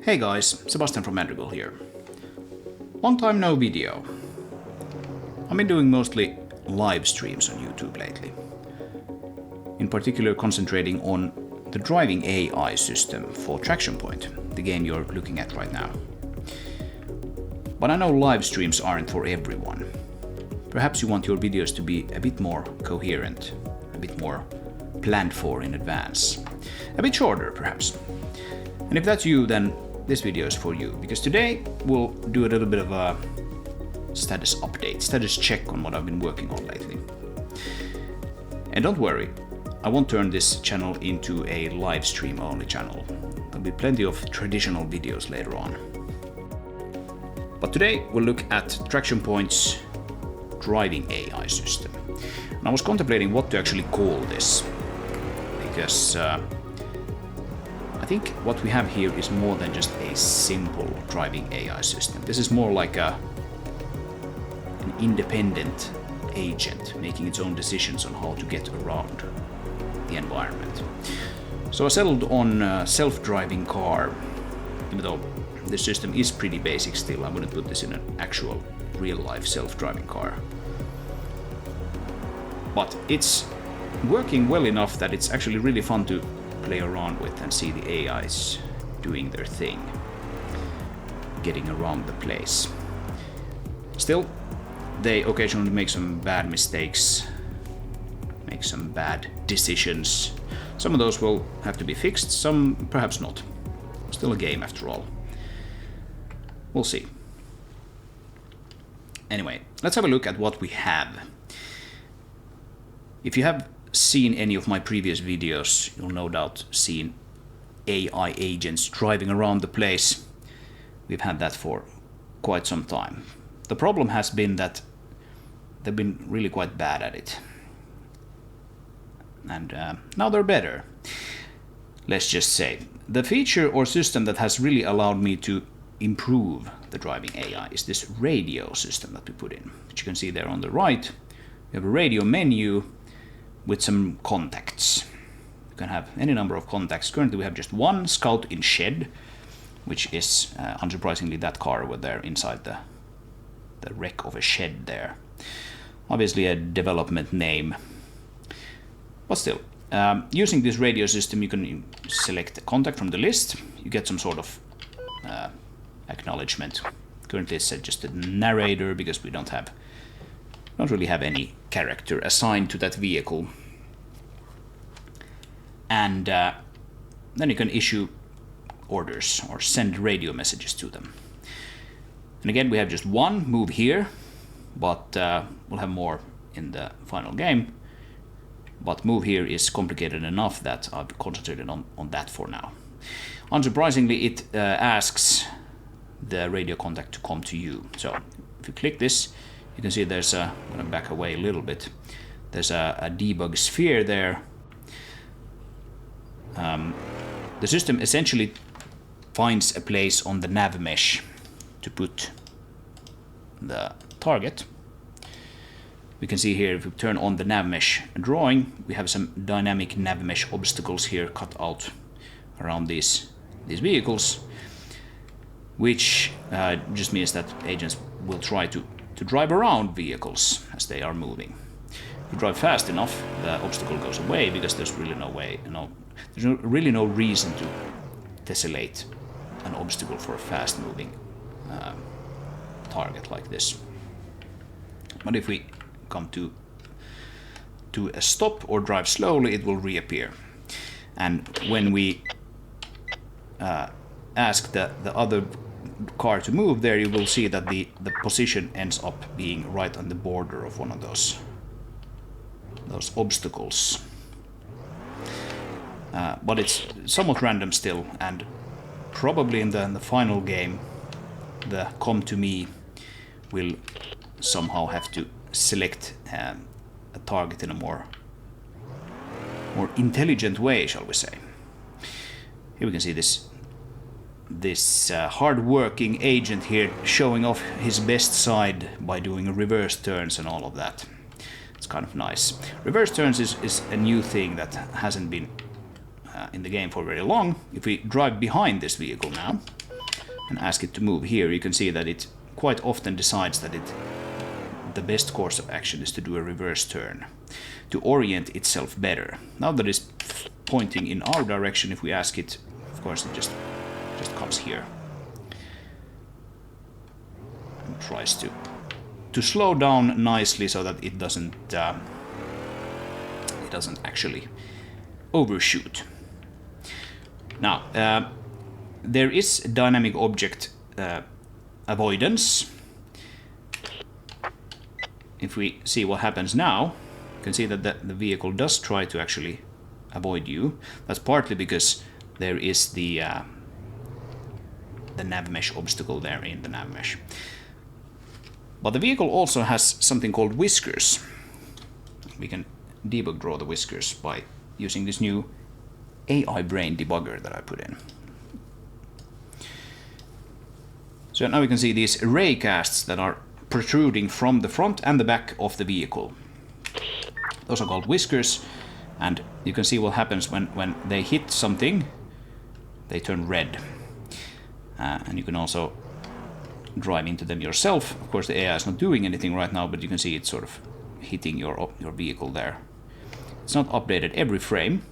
Hey guys, Sebastian from Madrigal here. Long time no video. I've been doing mostly live streams on YouTube lately. In particular concentrating on the driving AI system for Traction Point, the game you're looking at right now. But I know live streams aren't for everyone. Perhaps you want your videos to be a bit more coherent, a bit more planned for in advance. A bit shorter, perhaps. And if that's you, then this video is for you, because today we'll do a little bit of a status update, status check on what I've been working on lately. And don't worry, I won't turn this channel into a live stream only channel. There'll be plenty of traditional videos later on. But today we'll look at Traction Point's driving AI system. And I was contemplating what to actually call this, because I think what we have here is more than just a simple driving AI system. This is more like an independent agent making its own decisions on how to get around the environment. So I settled on a self-driving car. Even though the system is pretty basic still, I wouldn't put this in an actual real-life self-driving car. But it's working well enough that it's actually really fun to play around with and see the AIs doing their thing, getting around the place. Still, they occasionally make some bad mistakes, make some bad decisions. Some of those will have to be fixed, some perhaps not. Still a game after all. We'll see. Anyway, let's have a look at what we have. If you have seen any of my previous videos, you'll no doubt seen AI agents driving around the place. We've had that for quite some time. The problem has been that they've been really quite bad at it. And now they're better. Let's just say. The feature or system that has really allowed me to improve the driving AI is this radio system that we put in, which you can see there on the right. We have a radio menu with some contacts. You can have any number of contacts. Currently we have just one, Scout in Shed, which is unsurprisingly that car over there inside the wreck of a shed there. Obviously a development name, but still. Using this radio system you can select a contact from the list. You get some sort of acknowledgement. Currently it's just a narrator because we don't really have any character assigned to that vehicle. And then you can issue orders or send radio messages to them. And again, we have just one, move here, but we'll have more in the final game. But move here is complicated enough that I've concentrated on that for now. Unsurprisingly, it asks the radio contact to come to you. So if you click this, you can see there's I'm going to back away a little bit. There's a debug sphere there. The system essentially finds a place on the navmesh to put the target. We can see here if we turn on the navmesh drawing, we have some dynamic navmesh obstacles here cut out around these vehicles, which just means that agents will try to drive around vehicles as they are moving. If you drive fast enough, the obstacle goes away because there's really no reason to tessellate an obstacle for a fast-moving target like this. But if we come to a stop or drive slowly, it will reappear. And when we ask the other car to move there, you will see that the position ends up being right on the border of one of those obstacles. But it's somewhat random still, and probably in the final game the come to me will somehow have to select a target in a more intelligent way, shall we say. Here we can see this hard-working agent here showing off his best side by doing reverse turns and all of that. It's kind of nice. Reverse turns is a new thing that hasn't been in the game for very long. If we drive behind this vehicle now, and ask it to move here, you can see that it quite often decides that the best course of action is to do a reverse turn to orient itself better. Now that it's pointing in our direction, if we ask it, of course it just comes here and tries to slow down nicely so that it doesn't actually overshoot. Now there is dynamic object avoidance. If we see what happens now, you can see that the vehicle does try to actually avoid you. That's partly because there is the navmesh obstacle there in the navmesh. But the vehicle also has something called whiskers. We can debug draw the whiskers by using this new AI brain debugger that I put in. So now we can see these ray casts that are protruding from the front and the back of the vehicle. Those are called whiskers, and you can see what happens when they hit something. They turn red. And you can also drive into them yourself. Of course, the AI is not doing anything right now, but you can see it's sort of hitting your vehicle there. It's not updated every frame.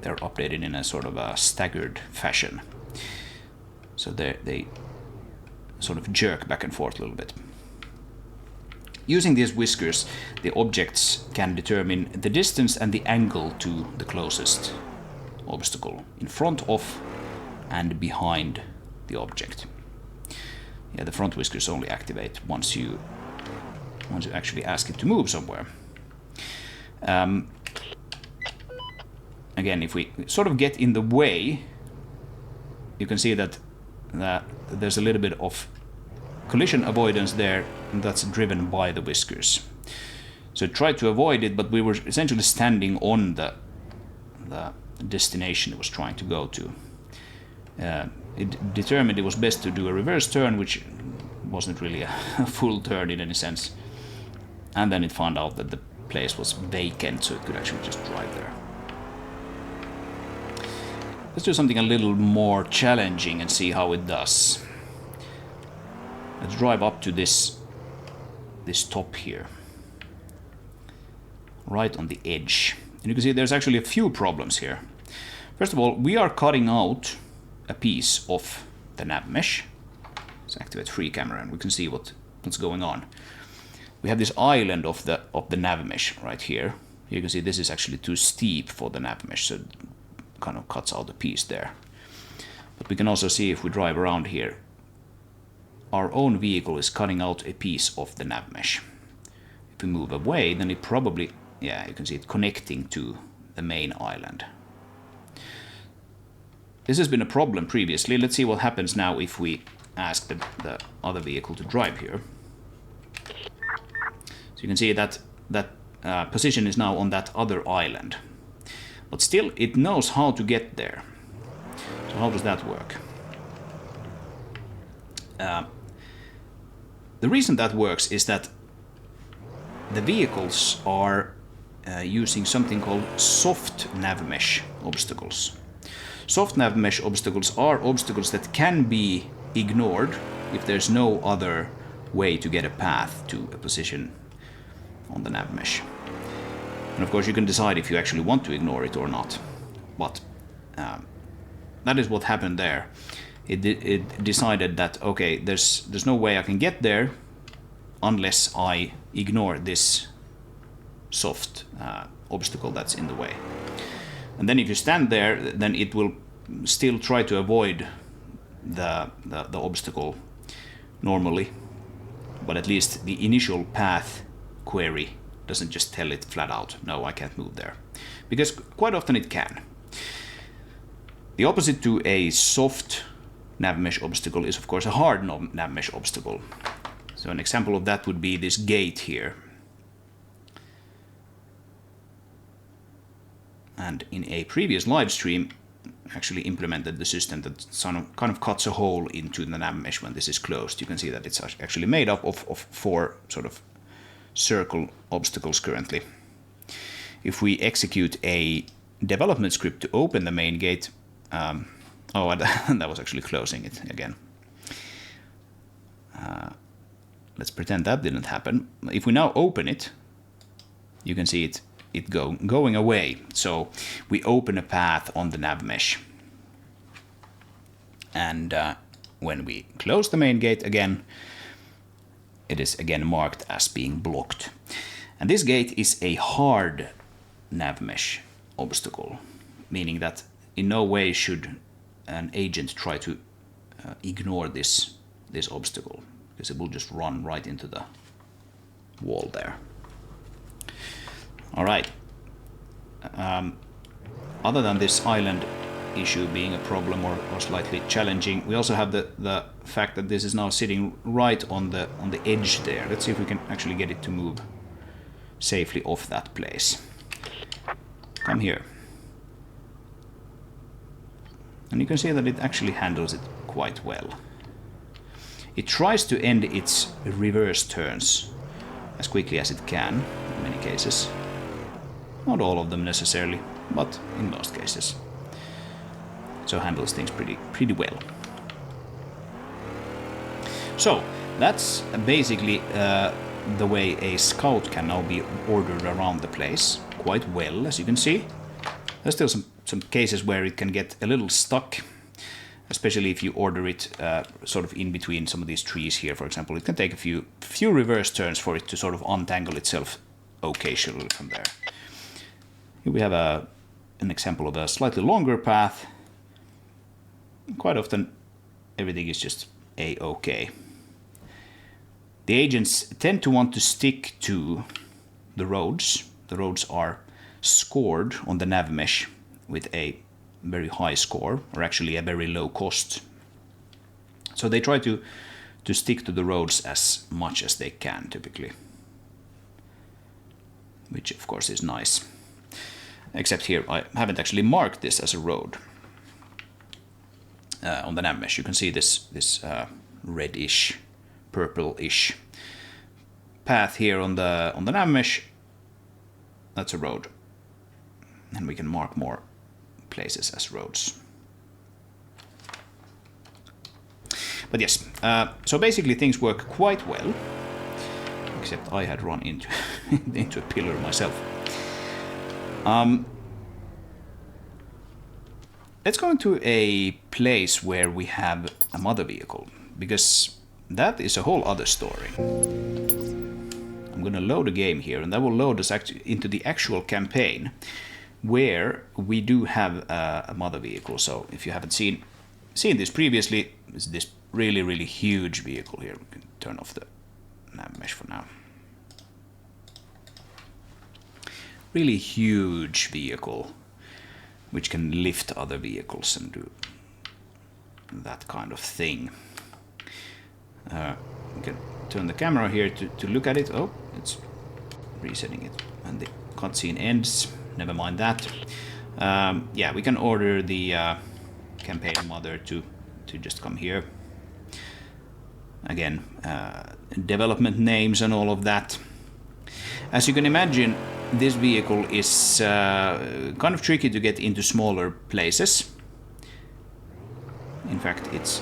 They're updated in a sort of a staggered fashion. So they sort of jerk back and forth a little bit. Using these whiskers, the objects can determine the distance and the angle to the closest obstacle in front of and behind the object. Yeah, the front whiskers only activate once you actually ask it to move somewhere. Again, if we sort of get in the way, you can see that there's a little bit of collision avoidance there, and that's driven by the whiskers. So try to avoid it, but we were essentially standing on the destination it was trying to go to. It determined it was best to do a reverse turn, which wasn't really a full turn in any sense. And then it found out that the place was vacant, so it could actually just drive there. Let's do something a little more challenging and see how it does. Let's drive up to this top here, right on the edge. And you can see there's actually a few problems here. First of all, we are cutting out a piece of the nav mesh. Let's activate free camera and we can see what's going on. We have this island of the nav mesh right here. You can see this is actually too steep for the nav mesh, so it kind of cuts out a piece there. But we can also see if we drive around here, our own vehicle is cutting out a piece of the nav mesh. If we move away, then it probably, yeah, you can see it connecting to the main island. This has been a problem previously. Let's see what happens now if we ask the other vehicle to drive here. So you can see that position is now on that other island. But still, it knows how to get there. So how does that work? The reason that works is that the vehicles are using something called soft nav mesh obstacles. Soft nav mesh obstacles are obstacles that can be ignored if there's no other way to get a path to a position on the nav mesh. And of course you can decide if you actually want to ignore it or not. But that is what happened there. It decided that, okay, there's no way I can get there unless I ignore this soft obstacle that's in the way. And then if you stand there, then it will still try to avoid the obstacle normally. But at least the initial path query doesn't just tell it flat out, no, I can't move there. Because quite often it can. The opposite to a soft nav mesh obstacle is of course a hard nav mesh obstacle. So an example of that would be this gate here. And in a previous live stream, actually implemented the system that kind of cuts a hole into the nav mesh when this is closed. You can see that it's actually made up of 4 sort of circle obstacles currently. If we execute a development script to open the main gate, Oh, and that was actually closing it again. Let's pretend that didn't happen. If we now open it, you can see it going away. So we open a path on the nav mesh. And when we close the main gate again, it is again marked as being blocked. And this gate is a hard nav mesh obstacle, meaning that in no way should an agent try to ignore this obstacle, because it will just run right into the wall there. All right. Other than this island issue being a problem or slightly challenging, we also have the fact that this is now sitting right on the edge there. Let's see if we can actually get it to move safely off that place. Come here. And you can see that it actually handles it quite well. It tries to end its reverse turns as quickly as it can in many cases. Not all of them necessarily, but in most cases. So handles things pretty well. So that's basically the way a scout can now be ordered around the place quite well, as you can see. There's still some cases where it can get a little stuck, especially if you order it sort of in between some of these trees here, for example. It can take a few reverse turns for it to sort of untangle itself occasionally from there. Here we have an example of a slightly longer path. Quite often everything is just a-okay. The agents tend to want to stick to the roads. The roads are scored on the nav mesh with a very high score, or actually a very low cost. So they try to stick to the roads as much as they can, typically. Which of course is nice. Except here I haven't actually marked this as a road. On the nav mesh you can see this reddish, purple-ish path here on the nav mesh. That's a road. And we can mark more places as roads. But yes, so basically things work quite well, except I had run into into a pillar myself. Let's go into a place where we have a mother vehicle, because that is a whole other story. I'm going to load a game here, and that will load us into the actual campaign, where we do have a mother vehicle. So if you haven't seen this previously, it's this really huge vehicle here. We can turn off the nav mesh for now. Really huge vehicle, which can lift other vehicles and do that kind of thing. We can turn the camera here to look at it. Oh, it's resetting it, and the cutscene ends. Never mind that. Yeah, we can order the campaign mother to just come here. Again, development names and all of that. As you can imagine, this vehicle is kind of tricky to get into smaller places. In fact, it's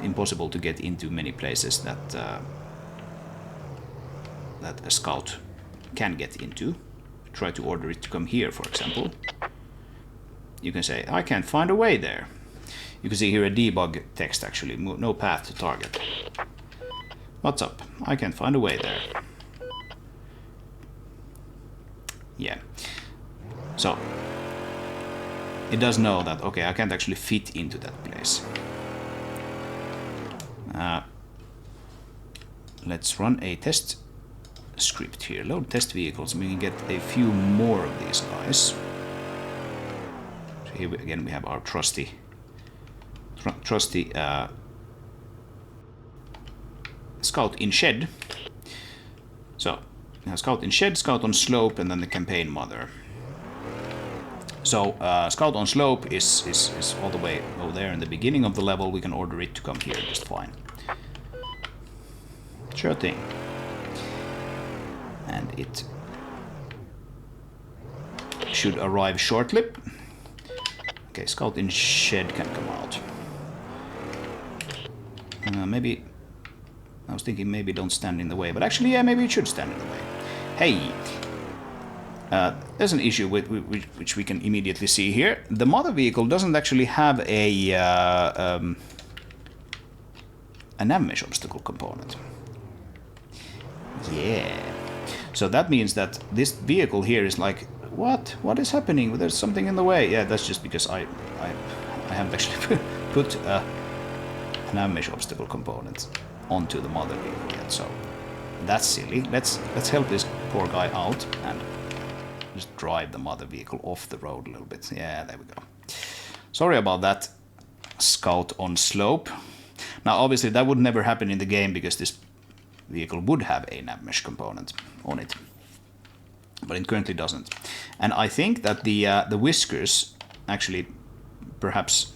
impossible to get into many places that a scout can get into. Try to order it to come here, for example. You can say, I can't find a way there. You can see here a debug text actually, no path to target. What's up? I can't find a way there. Yeah. So it does know that, okay, I can't actually fit into that place. Let's run a test script here. Load test vehicles, and we can get a few more of these guys. So here again we have our trusty scout in shed. So scout in shed, scout on slope, and then the campaign mother. So scout on slope is all the way over there in the beginning of the level. We can order it to come here just fine. Sure thing. And it should arrive shortly. Okay, scout in shed can come out. Maybe... I was thinking maybe don't stand in the way, but actually, yeah, maybe it should stand in the way. Hey! There's an issue with which we can immediately see here. The mother vehicle doesn't actually have a navmesh obstacle component. Yeah. So that means that this vehicle here is like, what? What is happening? There's something in the way. Yeah, that's just because I haven't actually put a navmesh obstacle component onto the mother vehicle yet. So that's silly. Let's help this poor guy out and just drive the mother vehicle off the road a little bit. Yeah, there we go. Sorry about that, scout on slope. Now, obviously, that would never happen in the game because this vehicle would have a navmesh component on it, but it currently doesn't. And I think that the whiskers actually perhaps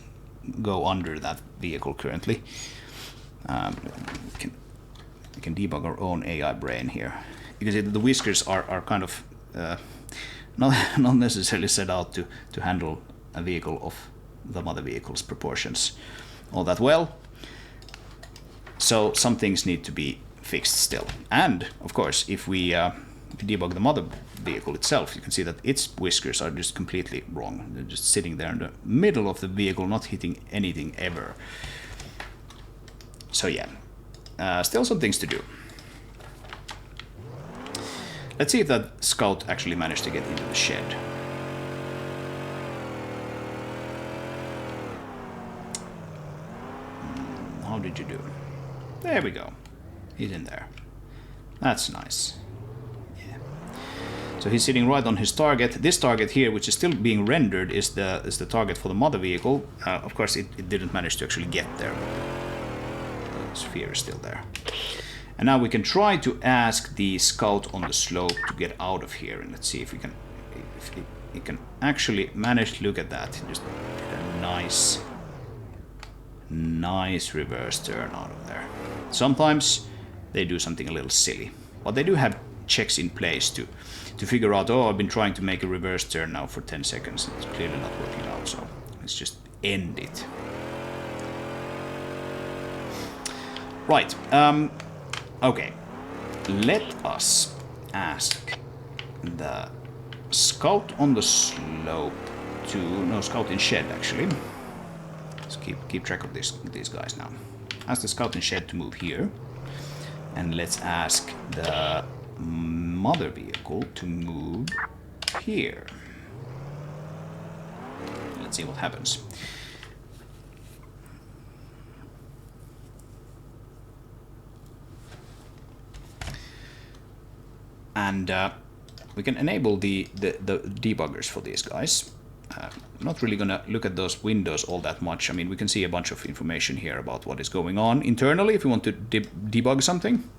go under that vehicle currently. We can debug our own AI brain here, because the whiskers are kind of not necessarily set out to handle a vehicle of the mother vehicle's proportions all that well. So some things need to be fixed still. And of course, if we debug the mother vehicle itself, you can see that its whiskers are just completely wrong. They're just sitting there in the middle of the vehicle, not hitting anything ever. So yeah, still some things to do. Let's see if that scout actually managed to get into the shed. How did you do? There we go. He's in there. That's nice. Yeah. So he's sitting right on his target. This target here, which is still being rendered, is the target for the mother vehicle. Of course, it didn't manage to actually get there, but the sphere is still there. And now we can try to ask the scout on the slope to get out of here, and let's see if we can, if it can actually manage to look at that. Just get a nice reverse turn out of there. Sometimes they do something a little silly, but they do have checks in place to figure out, oh, I've been trying to make a reverse turn now for 10 seconds. It's clearly not working out, so let's just end it. Right. Okay, let us ask the scout on the slope to... No, scout in shed, actually. Let's keep track of these guys now. Ask the scout in shed to move here. And let's ask the mother vehicle to move here. Let's see what happens. And we can enable the debuggers for these guys. I'm not really going to look at those windows all that much. I mean, we can see a bunch of information here about what is going on internally if we want to debug something.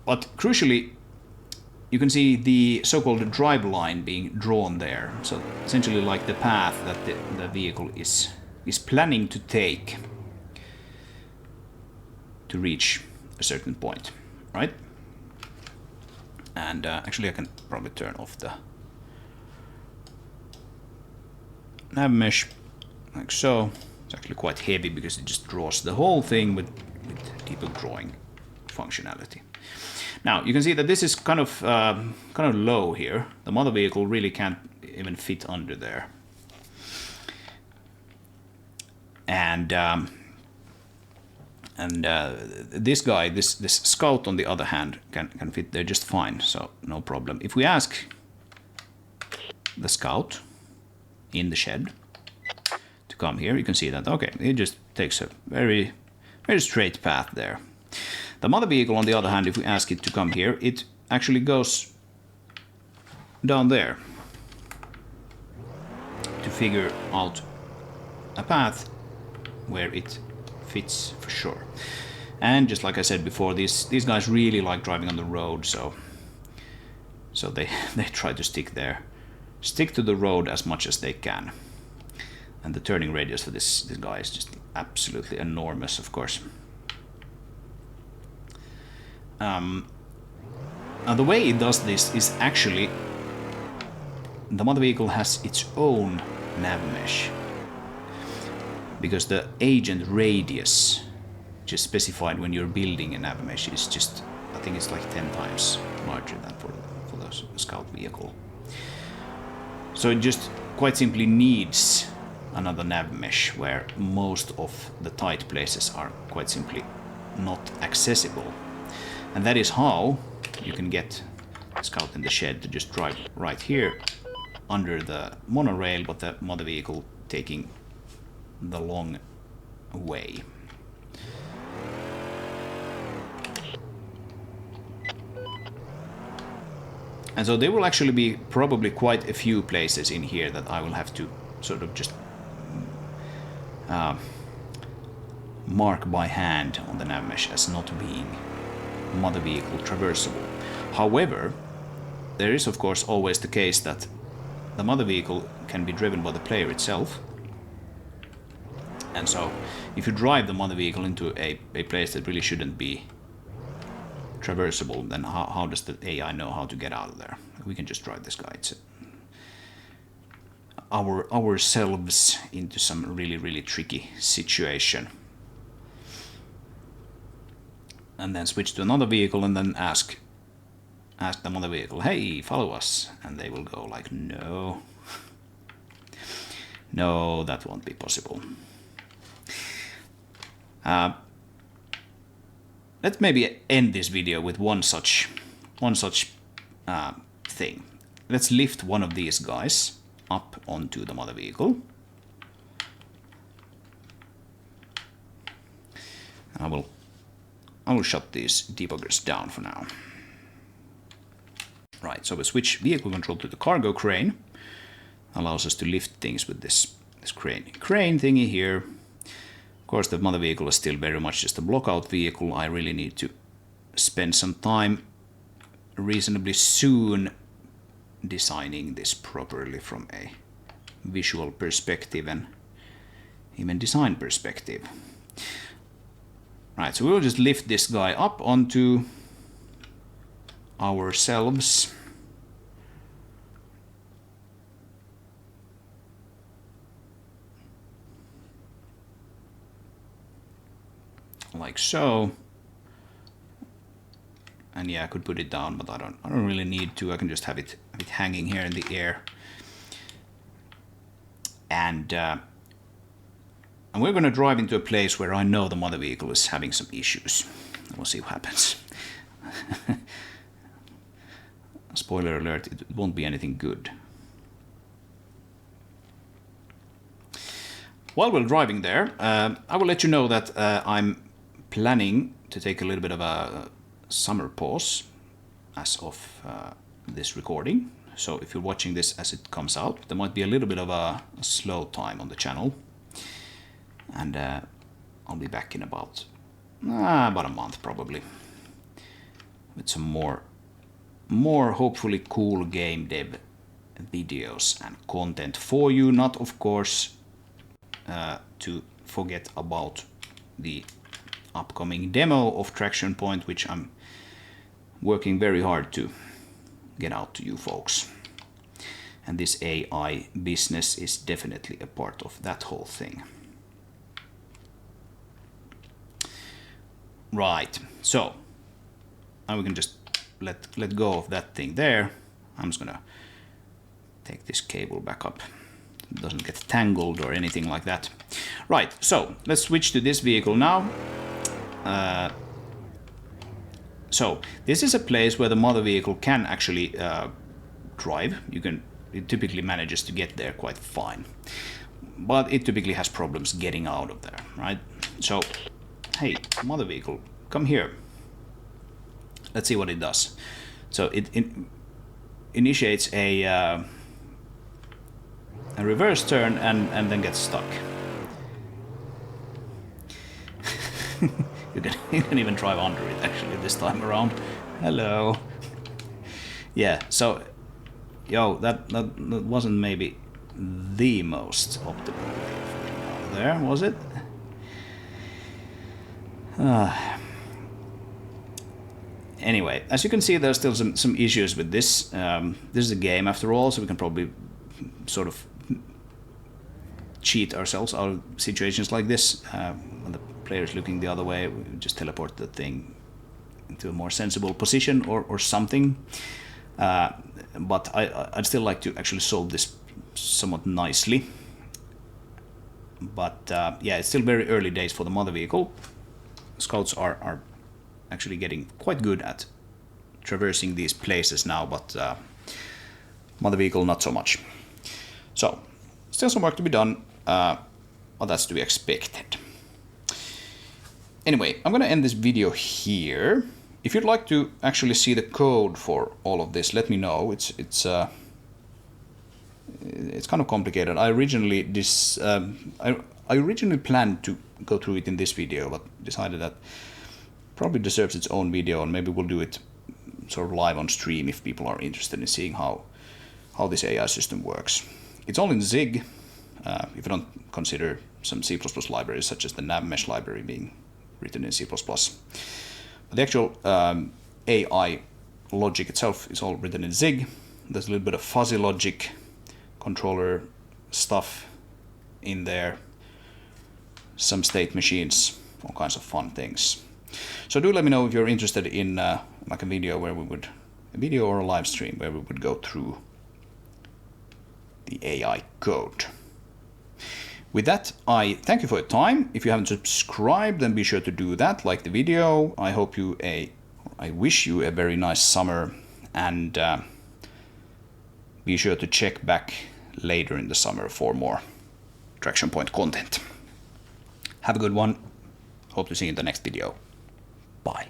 But crucially, you can see the so-called drive line being drawn there. So essentially like the path that the vehicle is planning to take to reach a certain point, right? And actually I can probably turn off the navmesh like so. It's actually quite heavy because it just draws the whole thing with debug drawing functionality. Now you can see that this is kind of low here. The mother vehicle really can't even fit under there. And this guy, this scout on the other hand, can fit there just fine, so no problem. If we ask the scout in the shed to come here, you can see that, okay, it just takes a very, very straight path there. The mother vehicle, on the other hand, if we ask it to come here, it actually goes down there to figure out a path where it fits for sure. And just like I said before, these guys really like driving on the road, so they try to stick to the road as much as they can. And the turning radius for this guy is just absolutely enormous, of course. Now the way it does this is actually the mother vehicle has its own navmesh, because the agent radius which is specified when you're building a navmesh, is just, I think it's like 10 times larger than for the scout vehicle. So it just quite simply needs another navmesh where most of the tight places are quite simply not accessible. And that is how you can get Scout in the Shed to just drive right here under the monorail, but the mother vehicle taking the long way. And so there will actually be probably quite a few places in here that I will have to sort of just mark by hand on the navmesh as not being mother vehicle traversable. However, there is of course always the case that the mother vehicle can be driven by the player itself. And so if you drive the mother vehicle into a place that really shouldn't be traversable, then how does the AI know how to get out of there? We can just drive this guy. It's ourselves into some really tricky situation. And then switch to another vehicle and then ask the mother vehicle, hey, follow us. And they will go like, no. No, that won't be possible. Let's maybe end this video with one such thing. Let's lift one of these guys up onto the mother vehicle. I will shut these debuggers down for now. Right, so we switch vehicle control to the cargo crane. Allows us to lift things with this crane thingy here. Of course, the mother vehicle is still very much just a blockout vehicle. I really need to spend some time reasonably soon designing this properly from a visual perspective and even design perspective. Right, so we will just lift this guy up onto ourselves. Like so. And yeah, I could put it down, but I don't really need to. I can just have it hanging here in the air. And we're going to drive into a place where I know the mother vehicle is having some issues. We'll see what happens. Spoiler alert, it won't be anything good. While we're driving there, I will let you know that I'm planning to take a little bit of a summer pause as of this recording. So if you're watching this as it comes out, there might be a little bit of a slow time on the channel. And I'll be back in about a month probably with some more hopefully cool game dev videos and content for you. Not of course to forget about the upcoming demo of Traction Point, which I'm working very hard to get out to you folks. And this AI business is definitely a part of that whole thing. Right, so now we can just let go of that thing there. I'm just gonna take this cable back up. It doesn't get tangled or anything like that. Right, so let's switch to this vehicle now. So this is a place where the mother vehicle can actually drive. It typically manages to get there quite fine, but it typically has problems getting out of there, right? So, hey, mother vehicle, come here. Let's see what it does. So it initiates a reverse turn and then gets stuck. You can even drive under it actually this time around. Hello. Yeah, so that wasn't maybe the most optimal way of getting out of there, was it? Anyway, as you can see, there's still some issues with this. This is a game after all, so we can probably sort of cheat ourselves out of situations like this when the player is looking the other way, we just teleport the thing into a more sensible position or something. But I'd still like to actually solve this somewhat nicely. But yeah, it's still very early days for the mother vehicle. Scouts are actually getting quite good at traversing these places now, but mother vehicle not so much. So, still some work to be done, but that's to be expected. Anyway, I'm going to end this video here. If you'd like to actually see the code for all of this, let me know. It's kind of complicated. I originally planned to go through it in this video, but decided that probably deserves its own video, and maybe we'll do it sort of live on stream if people are interested in seeing how this AI system works. It's all in Zig, if you don't consider some C++ libraries such as the navmesh library being written in C++. But the actual AI logic itself is all written in Zig. There's a little bit of fuzzy logic, controller stuff in there, some state machines, all kinds of fun things. So do let me know if you're interested in like a video or a live stream where we would go through the AI code. With that, I thank you for your time. If you haven't subscribed, then be sure to do that. Like the video. I wish you a very nice summer, and be sure to check back later in the summer for more Traction Point content. Have a good one. Hope to see you in the next video. Bye.